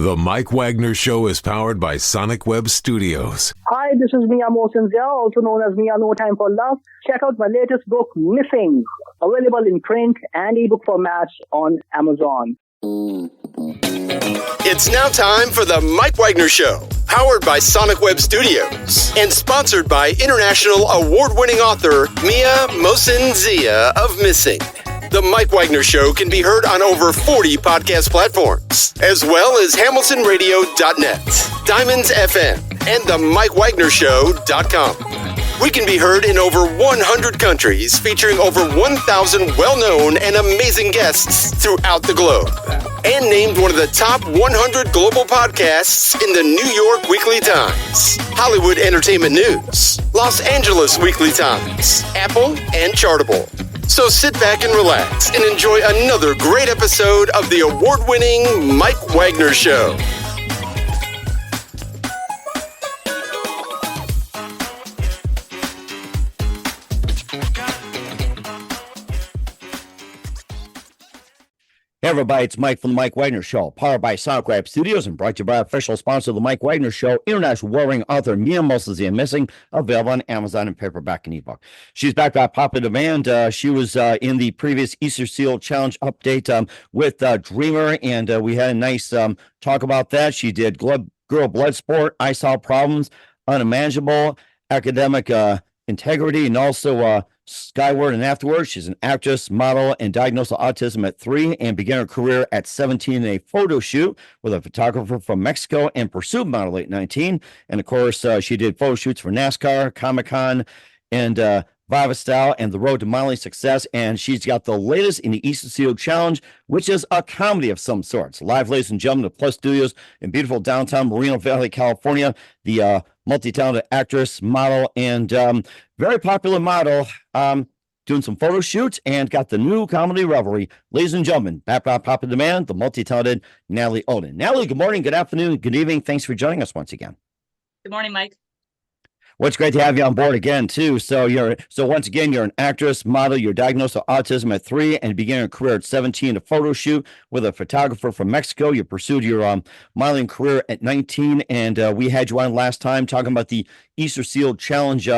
The Mike Wagner Show is powered by Sonic Web Studios. Hi, this is Mia Mosinzia, also known as Mia No Time for Love. Check out my latest book, Missing, available in print and ebook formats on Amazon. It's now time for the Mike Wagner Show, powered by Sonic Web Studios and sponsored by international award-winning author Mia Mosinzia of Missing. The Mike Wagner Show can be heard on over 40 podcast platforms, as well as hamiltonradio.net, Diamonds FM, and the MikeWagnerShow.com. We can be heard in over 100 countries, featuring over 1,000 well-known and amazing guests throughout the globe. And named one of the top 100 global podcasts in the New York Weekly Times, Hollywood Entertainment News, Los Angeles Weekly Times, Apple, and Chartable. So sit back and relax and enjoy another great episode of the award-winning Mike Wagner Show. Hey everybody, it's Mike from the Mike Wagner Show, powered by Sonic Web Studios and brought to you by official sponsor of the Mike Wagner Show, international warring author Mia Mosinzia of Missing, available on Amazon in paperback and ebook. She's back by popular demand. She was in the previous Easter Seal Challenge update with Dreamer, and we had a nice talk about that. She did Girlbloodsport, Isolveproblems, Unmanageable, Academic Integrity, and also Skyward and Afterwards. She's an actress, model, and diagnosed with autism at 3 and began her career at 17 in a photo shoot with a photographer from Mexico and pursued modeling at 19. And of course, she did photo shoots for NASCAR, comiccon, and Viva Style and the road to modeling success. And she's got the latest in the Easter Seal Challenge, which is a comedy of some sorts. Live, ladies and gentlemen, the Plus Studios in beautiful downtown Moreno Valley, California. The multi-talented actress, model, and very popular model, doing some photo shoots and got the new comedy Revelry. Ladies and gentlemen, back by popular demand, the multi-talented Natalie Oden. Natalie, good morning, good afternoon, good evening. Thanks for joining us once again. Good morning, Mike. Well, it's great to have you on board again, too. So once again, you're an actress, model. You're diagnosed with autism at 3 and began your career at 17 a photo shoot with a photographer from Mexico. You pursued your modeling career at 19, and we had you on last time talking about the Easter Seal Challenge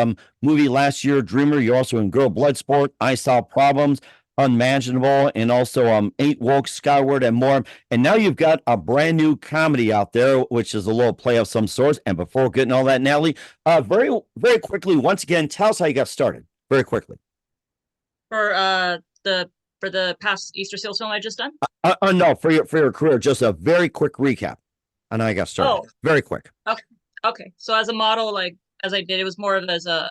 movie last year, Dreamer. You're also in Girlbloodsport, Isolveproblems, Unmanageable, and also 8 Woke, Skyward, and more. And now you've got a brand new comedy out there, which is a little play of some sorts. And before getting all that, Natalie, very, very quickly, once again, tell us how you got started. Very quickly. For the past Easter Seal film I just done? No, for your career, just a very quick recap on how you got started. Oh. Very quick. Okay. So as a model, as I did, it was more of as a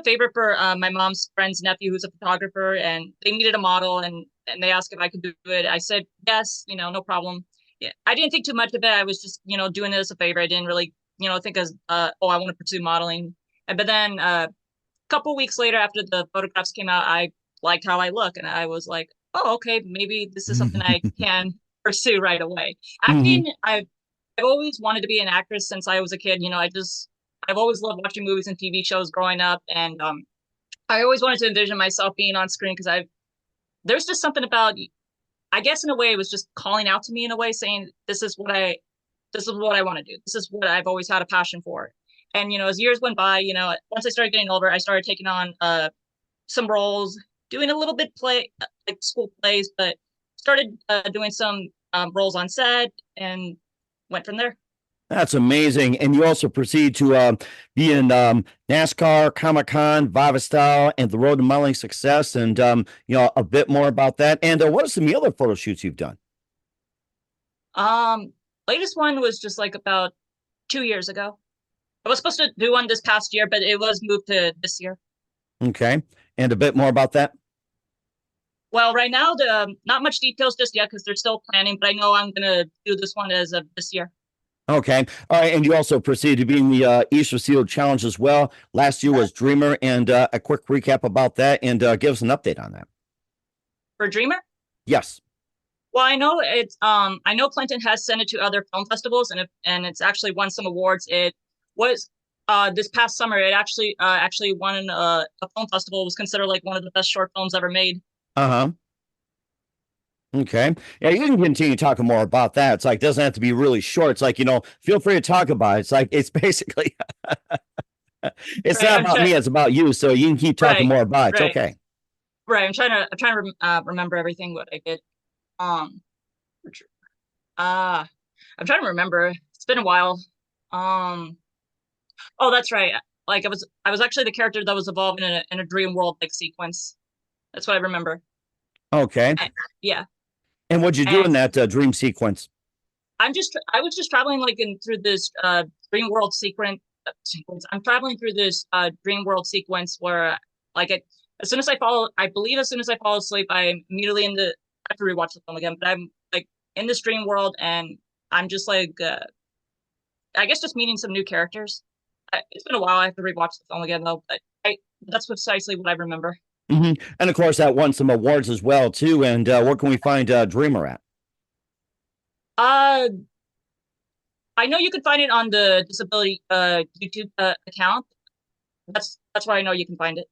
favor for my mom's friend's nephew, who's a photographer, and they needed a model, and they asked if I could do it. I said, yes, no problem. Yeah, I didn't think too much of it. I was just, doing it as a favor. I didn't really, think as, I want to pursue modeling. But then a couple weeks later, after the photographs came out, I liked how I look. And I was like, oh, okay, maybe this is something I can pursue right away. Acting, I've always wanted to be an actress since I was a kid. I've always loved watching movies and TV shows growing up, and I always wanted to envision myself being on screen because there's just something about, I guess in a way it was just calling out to me in a way, saying this is what I want to do. This is what I've always had a passion for. And as years went by, once I started getting older, I started taking on some roles, doing a little bit like school plays, but started doing some roles on set and went from there. That's amazing. And you also proceed to be in NASCAR, comiccon, Viva Style, and the road to modeling success. And, a bit more about that. And what are some of the other photo shoots you've done? Latest one was just about 2 years ago. I was supposed to do one this past year, but it was moved to this year. Okay. And a bit more about that? Well, right now, not much details just yet because they're still planning, but I know I'm going to do this one as of this year. Okay. All right. And you also proceeded to be in the Easter Seal Challenge as well. Last year was Dreamer, and a quick recap about that, and give us an update on that. For Dreamer? Yes. Well, I know I know Clinton has sent it to other film festivals, and it's actually won some awards. It was this past summer. It actually won a film festival. It was considered one of the best short films ever made. Okay. Yeah, you can continue talking more about that. It's like, doesn't have to be really short. It's like, feel free to talk about it. It's like, it's basically, it's Right. not about me, it's about you. So you can keep talking Right. more about it. It's Right. okay. Right. I'm trying to remember everything what I did. Um, I'm trying to remember. It's been a while. Um, oh, that's right. Like I was actually the character that was evolving in a dream world like sequence. That's what I remember. Okay. And, yeah. And what'd you do in And that dream sequence? I was just traveling like through this dream world sequence. I'm traveling through this dream world sequence where like as soon as as soon as I fall asleep, I'm immediately I have to rewatch the film again, but I'm like in this dream world and I'm just like I guess just meeting some new characters. It's been a while. I have to rewatch the film again though, but that's precisely what I remember. Hmm. And of course, that won some awards as well too. And where can we find Dreamer at? Uh, I know you can find it on the disability YouTube account. That's where I know you can find it.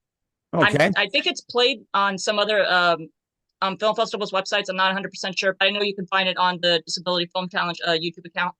Okay. I think it's played on some other film festivals websites. I'm not 100% sure, but I know you can find it on the Disability Film Challenge YouTube account.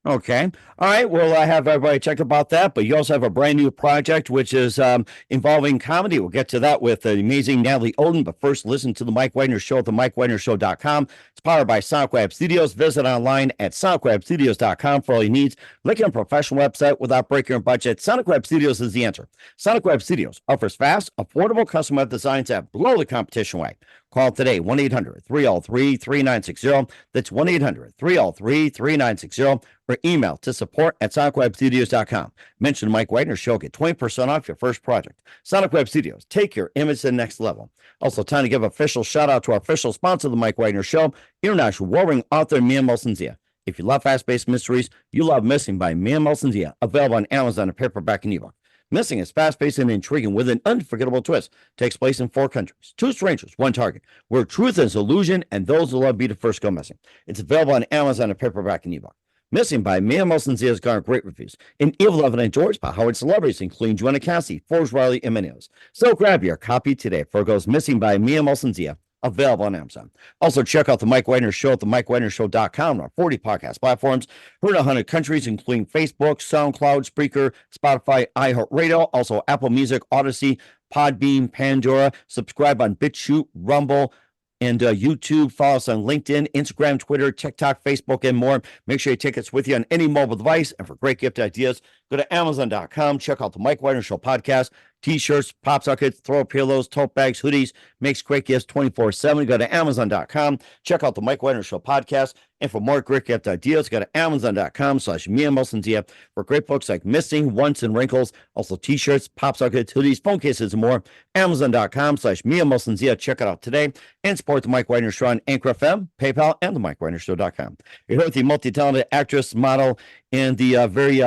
Okay. All right. Well, I have everybody check about that, but you also have a brand new project, which is involving comedy. We'll get to that with the amazing Natalie Oden, but first listen to the Mike Wagner Show at the MikeWagnerShow.com. It's powered by Sonic Web Studios. Visit online at sonicwebstudios.com for all your needs. Look at a professional website without breaking your budget. Sonic Web Studios is the answer. Sonic Web Studios offers fast, affordable custom web designs that blow the competition away. Call today, 1-800-303-3960. That's 1-800-303-3960. Or email to support@sonicwebstudios.com. Mention the Mike Wagner Show. Get 20% off your first project. Sonic Web Studios. Take your image to the next level. Also, time to give official shout out to our official sponsor of the Mike Wagner Show, international warring author Mia Molson-Zia. If you love fast-paced mysteries, you love Missing by Mia Molson-Zia. Available on Amazon in paperback and ebook. Missing is fast-paced and intriguing with an unforgettable twist. Takes place in 4 countries. 2 strangers, 1 target. Where truth is illusion and those who love be the first go missing. It's available on Amazon in paperback and ebook. Missing by Mia Molson-Zia has garnered great reviews. In Evil, Evan, and George by Howard celebrities, including Joanna Cassie, Forbes Riley, and many others. So grab your copy today for it goes Missing by Mia Molson-Zia. Available on Amazon. Also, check out the Mike Wagner Show at the MikeWagnerShow.com. Our 40 podcast platforms. Heard in 100 countries, including Facebook, SoundCloud, Spreaker, Spotify, iHeartRadio. Also, Apple Music, Odyssey, Podbean, Pandora. Subscribe on BitChute, Rumble, and YouTube. Follow us on LinkedIn, Instagram, Twitter, TikTok, Facebook, and more. Make sure you take us with you on any mobile device. And for great gift ideas, go to Amazon.com. Check out the Mike Wagner Show podcast. T-shirts, pop sockets, throw pillows, tote bags, hoodies, makes great gifts 24/7. Go to Amazon.com. Check out the Mike Wagner Show podcast. And for more great gift ideas, go to Amazon.com/Mia Molson-Zia for great books like Missing, Once, and Wrinkles. Also t-shirts, pop sockets, hoodies, phone cases, and more. Amazon.com/Mia Molson-Zia. Check it out today. And support the Mike Wagner Show on Anchor FM, PayPal, and the MikeWagnerShow.com. You're here with the multi-talented actress, model, and the very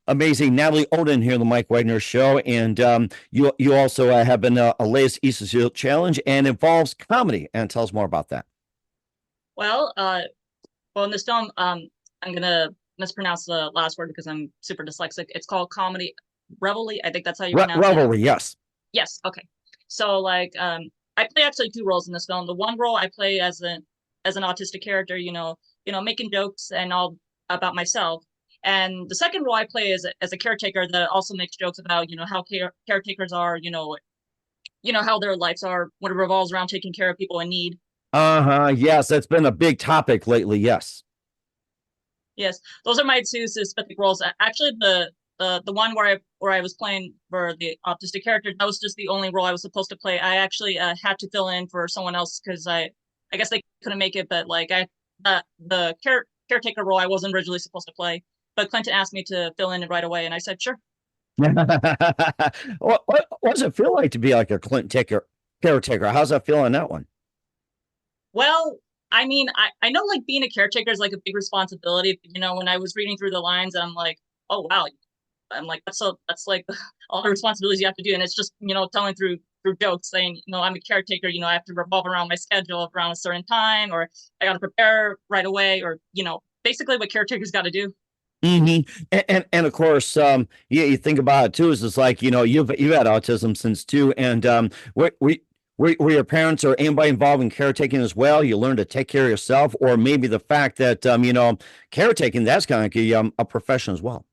amazing Natalie Oden here on the Mike Wagner Show. And you also have been a latest eastersealschallenge challenge and involves comedy. And tell us more about that. Well, in this film, I'm gonna mispronounce the last word because I'm super dyslexic. It's called comedyrevelry. I think that's how you pronounce it. Revelry, yes. Yes. Okay. So like, I play actually 2 roles in this film. The one role I play as an autistic character, making jokes and all about myself. And the second role I play is as a caretaker that also makes jokes about, how caretakers are, how their lives are when it revolves around taking care of people in need. Yes, that's been a big topic lately. Yes. Yes, those are my 2 specific roles. Actually, the one where I was playing for the autistic character, that was just the only role I was supposed to play. I actually had to fill in for someone else because I guess they couldn't make it. But like the caretaker role I wasn't originally supposed to play. But Clinton asked me to fill in right away, and I said, sure. What does it feel like to be like a caretaker? How's that feel on that one? Well, I mean, I know like being a caretaker is like a big responsibility. When I was reading through the lines, I'm like, oh, wow. I'm like, that's like all the responsibilities you have to do. And it's just, telling through jokes saying, I'm a caretaker, I have to revolve around my schedule around a certain time, or I got to prepare right away, or, basically what caretakers got to do. Mm-hmm. And of course, you think about it too. Is it's like you've had autism since 2, and where were your parents or anybody involved in caretaking as well? You learned to take care of yourself, or maybe the fact that, caretaking, that's kind of like a profession as well.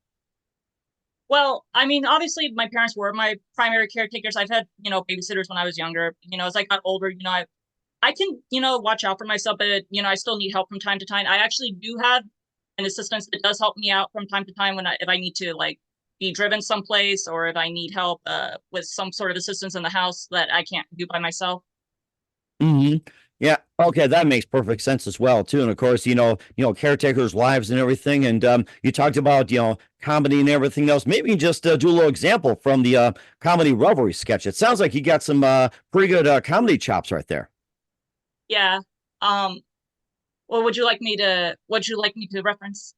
Well, I mean, obviously my parents were my primary caretakers. I've had, babysitters when I was younger. As I got older, I can, watch out for myself, but, I still need help from time to time. I actually do have an assistant that does help me out from time to time if I need to like be driven someplace, or if I need help with some sort of assistance in the house that I can't do by myself. Mm-hmm. Yeah. Okay. That makes perfect sense as well, too. And of course, caretakers' lives and everything. And you talked about, comedy and everything else. Maybe you can just do a little example from the comedy Revelry sketch. It sounds like you got some pretty good comedy chops right there. Yeah. Well, would you like me to reference?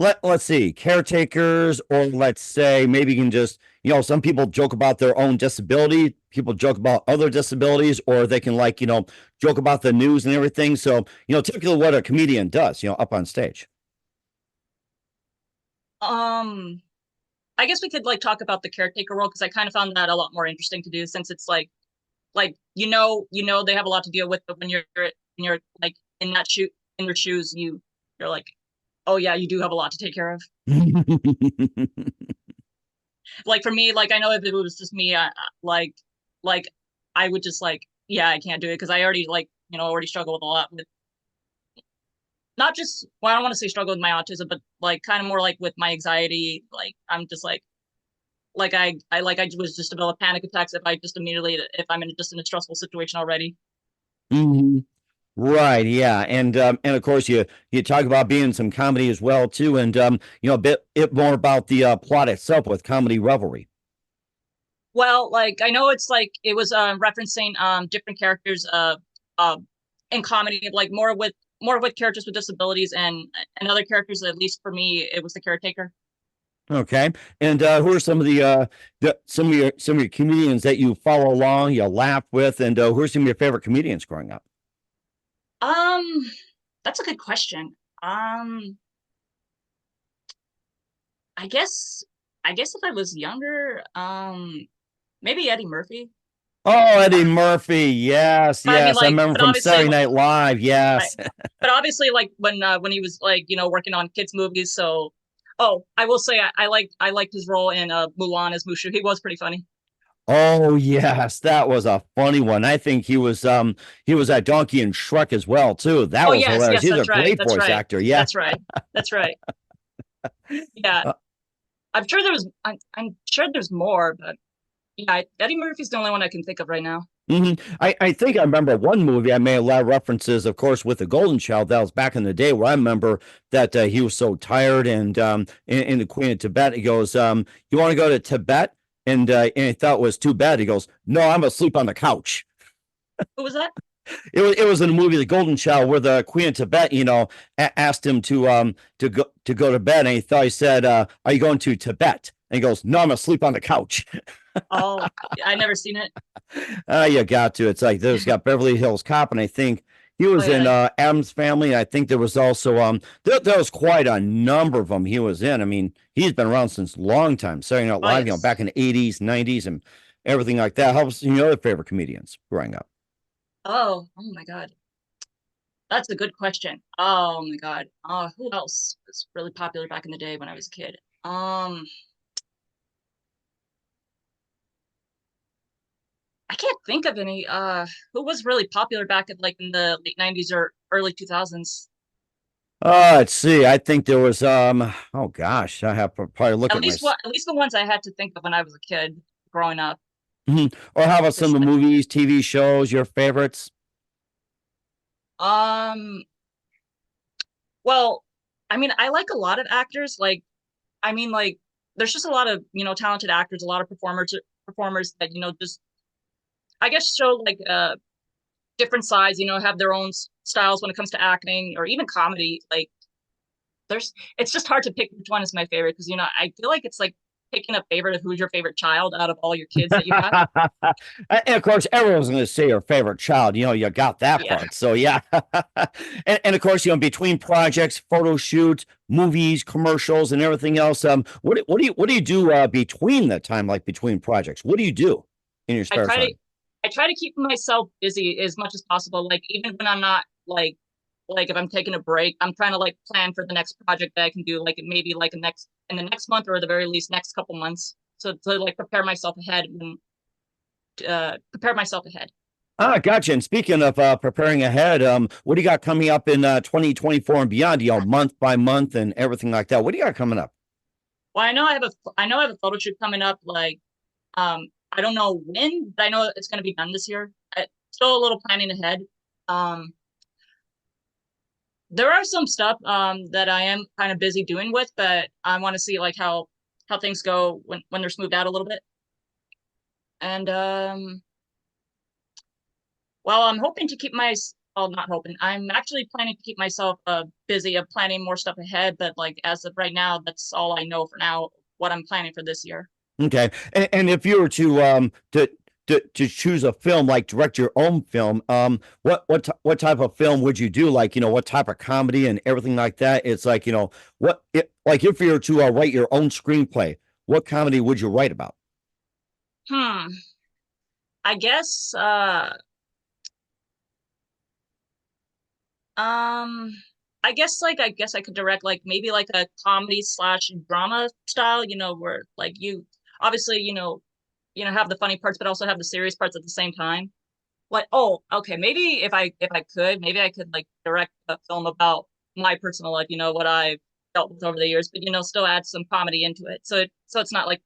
Let's see, caretakers, or let's say maybe you can just, some people joke about their own disability. People joke about other disabilities, or they can joke about the news and everything. So, typically what a comedian does, up on stage. I guess we could talk about the caretaker role, because I kind of found that a lot more interesting to do, since it's like they have a lot to deal with, but when you're like in their shoes, you're like, oh yeah, you do have a lot to take care of. Like for me, I know if it was just me, I would just yeah, I can't do it, because I already already struggle with a lot with, not just, well, I don't want to say struggle with my autism, but kind of more with my anxiety. I'm just I was just develop panic attacks if I'm in a stressful situation already. Mm-hmm. Right, yeah, and of course you talk about being in some comedy as well too, and a bit more about the plot itself with Comedy Revelry. Well, I know it's it was referencing different characters in comedy, more with characters with disabilities, and other characters. At least for me, it was the caretaker. Okay, and who are some of some of your comedians that you follow along, you laugh with, and who are some of your favorite comedians growing up? That's a good question. I guess if I was younger, maybe Eddie Murphy. Oh, Eddie Murphy, yes, yes. I remember from Saturday Night Live, yes. Right. But obviously, when he was working on kids movies. So, I will say I liked his role in Mulan as Mushu. He was pretty funny. Oh yes, that was a funny one. I think he was that donkey in Shrek as well too. That was hilarious. He's a great voice actor. Yeah, that's right. That's right. Yeah, I'm sure there's more, but yeah, Eddie Murphy's the only one I can think of right now. Mm-hmm. I think I remember one movie. I made a lot of references, of course, with the Golden Child. That was back in the day, where I remember that he was so tired, and in the Queen of Tibet, he goes, "You want to go to Tibet?" And he thought it was too bad. He goes, "No, I'm asleep on the couch." Who was that? It was in the movie The Golden Child, where the Queen of Tibet, asked him to go to bed, and he said, "Are you going to Tibet?" And he goes, "No, I'm asleep on the couch." Oh, I never seen it. You got to. It's there's got Beverly Hills Cop, and I think he was in Addams Family. I think there was also there was quite a number of them he was in. I mean, he's been around since a long time. Saturday Night Live, yes. Back in the 80s, 90s, and everything like that. Helps other favorite comedians growing up. Oh my God. That's a good question. Oh my God. Who else was really popular back in the day when I was a kid? I can't think of any who was really popular back in in the late 90s or early 2000s. Let's see. I think there was oh gosh, I have to probably look at least the ones I had to think of when I was a kid growing up. Mm-hmm. Or how about some of the movies, TV shows, your favorites? Well, I mean, I like a lot of actors. There's just a lot of talented actors, a lot of performers that just, I guess, show different sides, have their own styles when it comes to acting or even comedy. It's just hard to pick which one is my favorite, because I feel like it's picking a favorite of who's your favorite child out of all your kids that you have. And of course, everyone's going to say your favorite child. You got that part. So yeah. and of course, between projects, photo shoots, movies, commercials, and everything else. What do you do between the time, between projects? What do you do in your spare time? I try to keep myself busy as much as possible. Like even when I'm not like if I'm taking a break, I'm trying to like plan for the next project that I can do, like maybe like in the next month or at the very least next couple months. So to like prepare myself ahead prepare myself ahead. Ah, gotcha. And speaking of preparing ahead, what do you got coming up in 2024 and beyond? Month by month and everything like that. What do you got coming up? Well, I know I have a photo shoot coming up. Like, I don't know when, but I know it's going to be done this year. Still a little planning ahead. There are some stuff that I am kind of busy doing with, but I want to see like how things go when they're smoothed out a little bit. And well, I'm hoping to keep not hoping. I'm actually planning to keep myself busy of planning more stuff ahead. But like as of right now, that's all I know for now. What I'm planning for this year. Okay, and if you were to choose a film, like direct your own film, what type of film would you do? Like, what type of comedy and everything like that? It's like, like if you were to write your own screenplay, what comedy would you write about? I guess I guess I could direct like maybe like a comedy / drama style, where like you obviously, have the funny parts, but also have the serious parts at the same time. Like, oh, okay, maybe if I could, maybe I could like direct a film about my personal life, what I've dealt with over the years, but still add some comedy into it. So it's not like,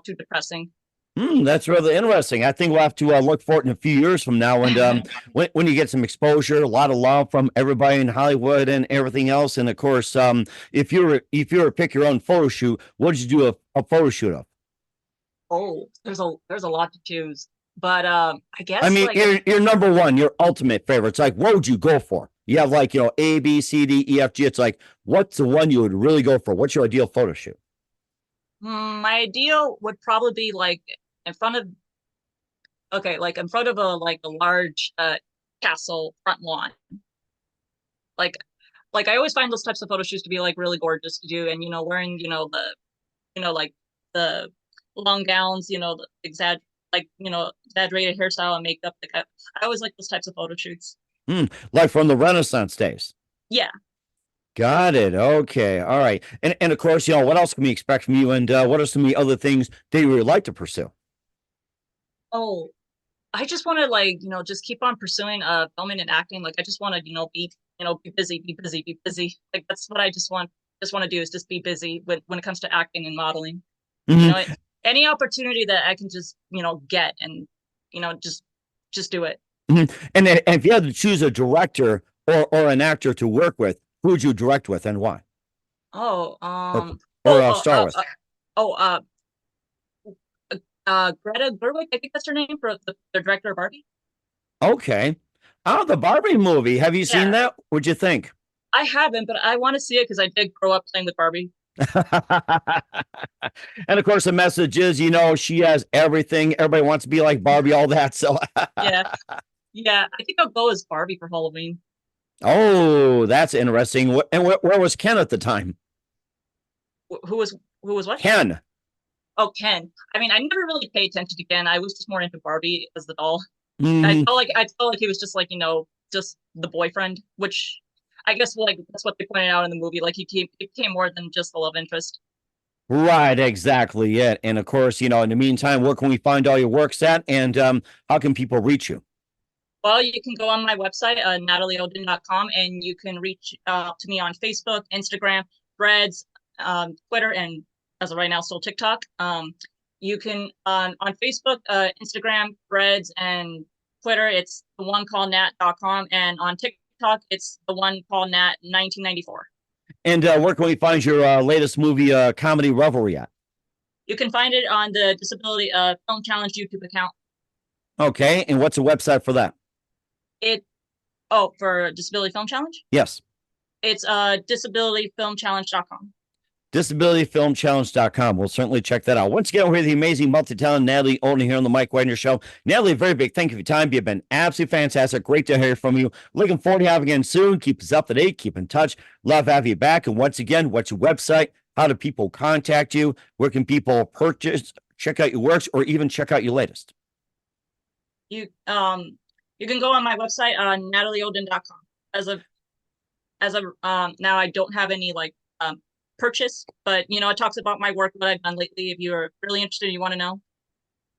too depressing. That's really interesting. I think we'll have to look for it in a few years from now. And when you get some exposure, a lot of love from everybody in Hollywood and everything else. And of course, if you were to pick your own photo shoot, what would you do a photo shoot of? Oh, there's a lot to choose, but I guess your number one, your ultimate favorite. It's like, what would you go for? You have like A, B, C, D, E, F, G. It's like, what's the one you would really go for? What's your ideal photo shoot? My ideal would probably be like in front of a large castle front lawn. Like I always find those types of photo shoots to be like really gorgeous to do, and wearing like the long gowns, the exaggerated hairstyle and makeup. Like I always like those types of photo shoots. Like from the Renaissance days. Yeah. Got it. Okay. All right. And of course, what else can we expect from you? And what are some of the other things that you would like to pursue? Oh, I just want to just keep on pursuing filming and acting. Like I just want to, be busy. Like that's what I just want to do is just be busy when it comes to acting and modeling. Mm-hmm. Any opportunity that I can just, get and, just do it. Mm-hmm. And if you had to choose a director or an actor to work with, who would you direct with and why? Oh, Star with. Greta Gerwig, I think that's her name, for the director of Barbie. Okay. Oh, the Barbie movie. Have you seen that? What'd you think? I haven't, but I want to see it because I did grow up playing with Barbie. And of course, the message is, she has everything. Everybody wants to be like Barbie, all that. So yeah. I think I'll go as Barbie for Halloween. Oh, that's interesting. And where was Ken at the time? Who was what? Ken. Oh, Ken. I mean, I never really paid attention to Ken. I was just more into Barbie as the doll. Mm. I felt like he was just like, just the boyfriend, which I guess like that's what they pointed out in the movie. Like he became more than just the love interest. Right, exactly it. And of course, in the meantime, where can we find all your works at, and how can people reach you? Well, you can go on my website, natalieoden.com, and you can reach out to me on Facebook, Instagram, Threads, Twitter, and as of right now, still TikTok. You can on Facebook, Instagram, Threads, and Twitter, it's the one called nat.com, and on TikTok, it's the one called nat 1994. And where can we find your latest movie, Comedy Revelry, at? You can find it on the Disability Film Challenge YouTube account. Okay, and what's the website for that? For Disability Film Challenge? Yes. It's disabilityfilmchallenge.com. disabilityfilmchallenge.com. We'll certainly check that out. Once again, we're here, the amazing multi-talented Natalie Oden here on the Mike Wagner Show. Natalie, a very big thank you for your time. You've been absolutely fantastic. Great to hear from you. Looking forward to having you again soon. Keep us up to date. Keep in touch. Love to have you back. And once again, what's your website? How do people contact you? Where can people purchase, check out your works, or even check out your latest? you can go on my website on natalieoden.com. As of now, I don't have any purchase, but it talks about my work, what I've done lately. If you're really interested, you want to know.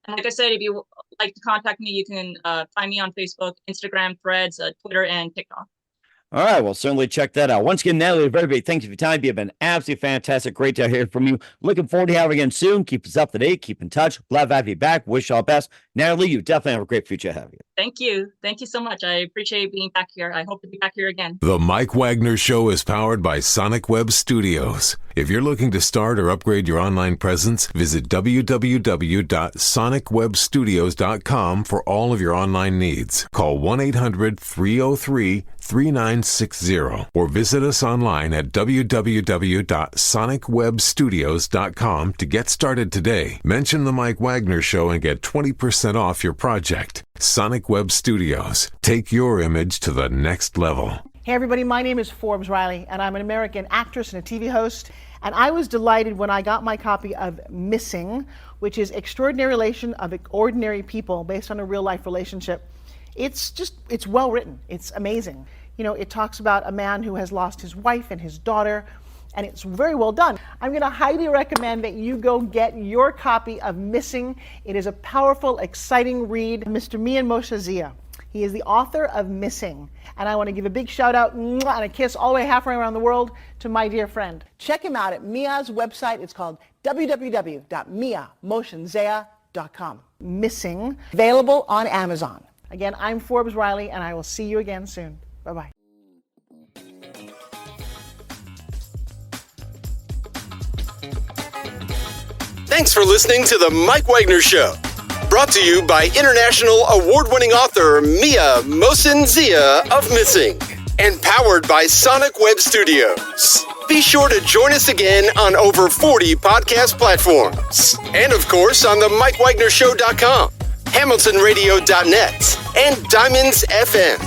And like I said, if you like to contact me, you can find me on Facebook, Instagram, Threads, Twitter, and TikTok. All right, well, certainly check that out. Once again, Natalie, very big thank you for your time. You've been absolutely fantastic. Great to hear from you. Looking forward to having you again soon. Keep us up to date. Keep in touch. Glad to have you back. Wish you all the best. Natalie, you definitely have a great future ahead of you. Thank you. Thank you so much. I appreciate being back here. I hope to be back here again. The Mike Wagner Show is powered by Sonic Web Studios. If you're looking to start or upgrade your online presence, visit www.sonicwebstudios.com for all of your online needs. Call 1-800-303-3960 or visit us online at www.sonicwebstudios.com to get started today. Mention the Mike Wagner Show and get 20% off your project. Sonic Web Studios. Take your image to the next level. Hey everybody, my name is Forbes Riley and I'm an American actress and a TV host, and I was delighted when I got my copy of Missing, which is Extraordinary Relation of Ordinary People based on a real life relationship. It's well written. It's amazing. It talks about a man who has lost his wife and his daughter, and it's very well done. I'm going to highly recommend that you go get your copy of Missing. It is a powerful, exciting read. Mr. Mian Moshe Zia. He is the author of Missing. And I want to give a big shout out and a kiss all the way halfway around the world to my dear friend. Check him out at Mia's website. It's called www.miamoshenzea.com. Missing, available on Amazon. Again, I'm Forbes Riley, and I will see you again soon. Bye-bye. Thanks for listening to The Mike Wagner Show. Brought to you by international award-winning author Mia Mohsen-Zia of Missing, and powered by Sonic Web Studios. Be sure to join us again on over 40 podcast platforms, and of course on the MikeWagnerShow.com, HamiltonRadio.net, and Diamonds FM.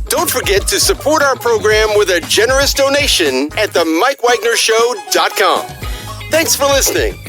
Don't forget to support our program with a generous donation at the MikeWagnerShow.com. Thanks for listening.